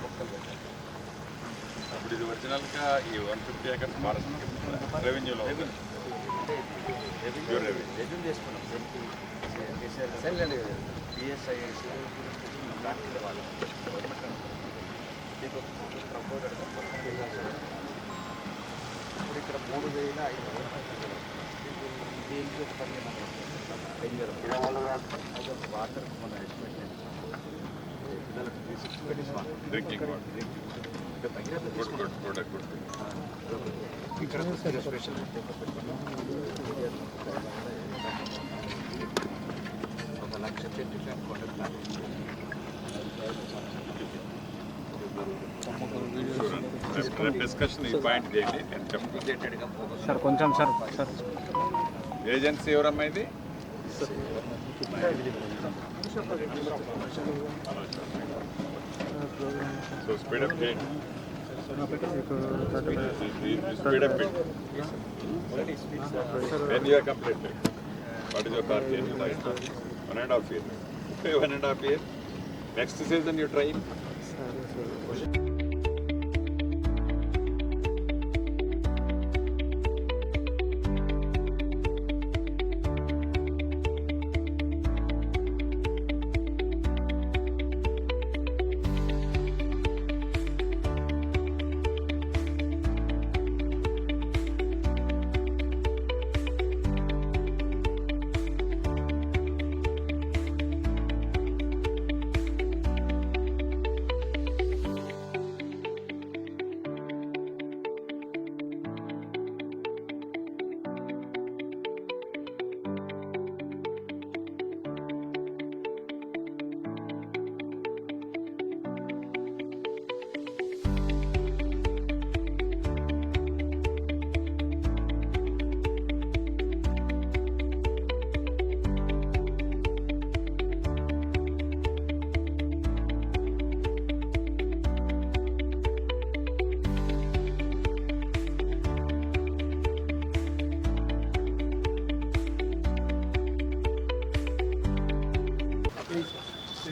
మొక్కలు పెట్టాలి. ఇప్పుడు ఇది ఒరిజినల్గా ఈ 150 acres ఫారెస్ట్ రెవెన్యూలో రెవెన్యూ చేసుకున్నాం. పిఎస్ఐ దాంట్లో వాళ్ళు ఇప్పుడు ఇక్కడ 3,500 దీనికి 15,000 వాటర్ మన ఎస్టిమేట్ పిల్లలకు 360 డ్రింకింగ్ వాటర్ ఇక్కడ స్పెషల్ 1,00,000 చెట్లు డిస్కషన్ ఈ పాయింట్ చేయండి నేను చెప్తాను సార్. కొంచెం సార్ సార్ ఏజెన్సీ ఎవరమ్మా ఇది? సో స్పీడ్ అప్ చేయండి. Speed up it. When you are completed, what is your target? 1.5 years. 1.5 years. Next season you try.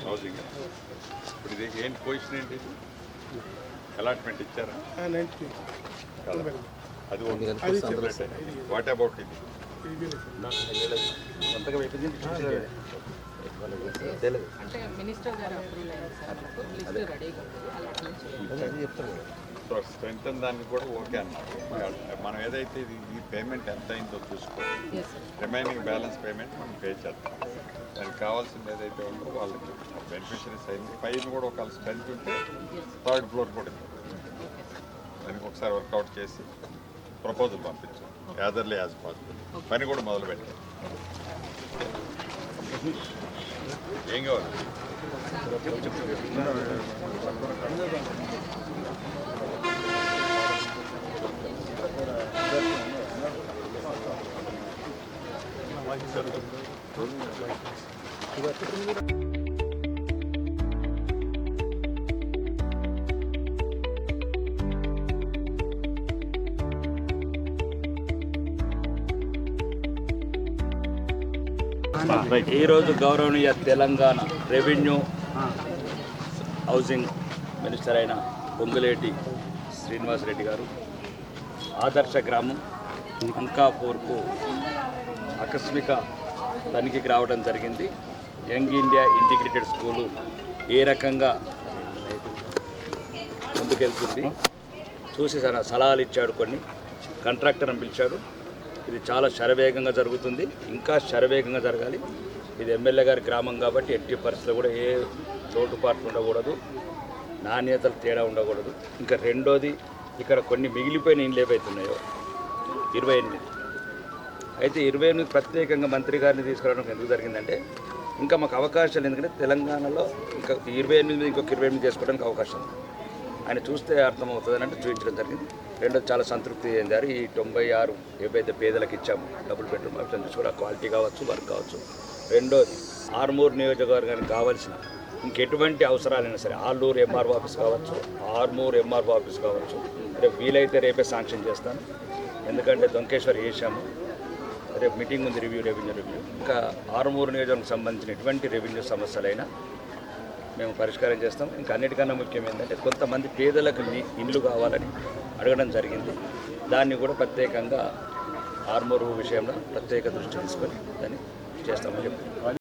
Housing ఇప్పుడు ఇది ఏంటి పొజిషన్ ఏంటి? అలాట్మెంట్ ఇచ్చారా? అది వాట్ అబౌట్ ఇది? అంటే మినిస్టర్ గారు అప్రూవల్ అయ్యారు సార్, లిస్ట్ రెడీగా ఉంది. సో స్ట్రెంత్ దానికి కూడా ఓకే అన్నారు. మనం ఏదైతే ఈ పేమెంట్ ఎంత అయిందో చూసుకోవాలి. రిమైనింగ్ బ్యాలెన్స్ పేమెంట్ మనం పే చేద్దాం. దానికి కావాల్సింది ఏదైతే ఉందో వాళ్ళకి బెనిఫిషరీస్ అయింది. పైన కూడా ఒకవేళ స్ట్రెంత్ ఉంటే 3rd floor కూడా దానికి ఒకసారి వర్కౌట్ చేసి ప్రపోజల్ పంపించాం. యాదర్లీ యాజ్ పాసిబుల్ పని కూడా మొదలు పెట్టాం. ఏం కావాలి? ఈరోజు గౌరవనీయ తెలంగాణ రెవెన్యూ హౌసింగ్ మినిస్టర్ అయిన పొంగులేటి శ్రీనివాసరెడ్డి గారు ఆదర్శ గ్రామం అంకాపూర్కు ఆకస్మిక తనిఖీకి రావడం జరిగింది. యంగ్ ఇండియా ఇంటిగ్రేటెడ్ స్కూలు ఏ రకంగా ముందుకెళ్తుంది చూసి సలహాలు ఇచ్చాడు. కొన్ని కాంట్రాక్టర్ని పిలిచాడు. ఇది చాలా శరవేగంగా జరుగుతుంది, ఇంకా శరవేగంగా జరగాలి. ఇది ఎమ్మెల్యే గారి గ్రామం కాబట్టి ఎట్టి పరిస్థితుల్లో కూడా ఏ లోటుపాట్లు ఉండకూడదు, నాణ్యతలు తేడా ఉండకూడదు. ఇంకా రెండోది, ఇక్కడ కొన్ని మిగిలిపోయిన ఇండ్లు ఏవైతున్నాయో 28 అయితే 28 ప్రత్యేకంగా మంత్రి గారిని తీసుకురావడం ఎందుకు జరిగిందంటే, ఇంకా మాకు అవకాశాలు ఎందుకంటే తెలంగాణలో ఇంకా 28 ఇంకొక 28 చేసుకోవడానికి అవకాశం ఉంది. ఆయన చూస్తే అర్థమవుతుంది అంటే చూపించడం జరిగింది. రెండోది చాలా సంతృప్తి చెందారు. ఈ 96 ఏవైతే పేదలకు ఇచ్చాము డబుల్ బెడ్రూమ్ ఆప్షన్ కూడా క్వాలిటీ కావచ్చు, వర్క్ కావచ్చు. రెండోది ఆర్మూర్ నియోజకవర్గానికి కావాల్సిన ఇంకెటువంటి అవసరాలైనా సరే ఆలూరు ఎంఆర్ఓ ఆఫీస్ కావచ్చు, ఆర్మూర్ ఎంఆర్ఓ ఆఫీస్ కావచ్చు, రేపు వీలైతే రేపే శాంక్షన్ చేస్తాను. ఎందుకంటే దొంకేశ్వర్ చేశాము, రేపు మీటింగ్ ఉంది రెవెన్యూ. ఇంకా ఆర్మూరు నియోజకవర్గానికి సంబంధించిన ఎటువంటి రెవెన్యూ సమస్యలైనా మేము పరిష్కారం చేస్తాం. ఇంకా అన్నిటికన్నా ముఖ్యం ఏంటంటే కొంతమంది పేదలకు ఇండ్లు కావాలని అడగడం జరిగింది. దాన్ని కూడా ప్రత్యేకంగా ఆర్మూరు విషయంలో ప్రత్యేక దృష్టి తీసుకొని దాన్ని చేస్తామని చెప్పి